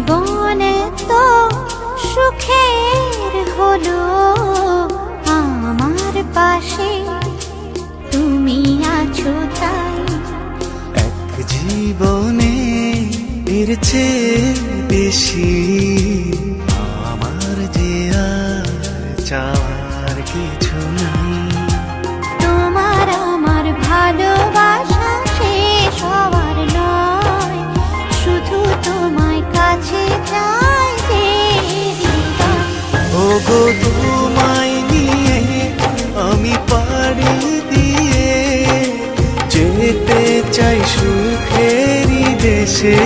জীবন তো সুখের হলো আমার পাশে তুমি আছো তাই। এক জীবনে এর চেয়ে বেশি আমার যে আর চাওয়ার কিছু নাই। তোমার আমার ভালোবাসা শেষ হওয়ার নয়, শুধু তোমায় কাছে চাই যে হৃদয়। ওগো তোমায় নিয়ে আমি পাড়ি দিয়ে যেতে চাই সুখেরই দেশে।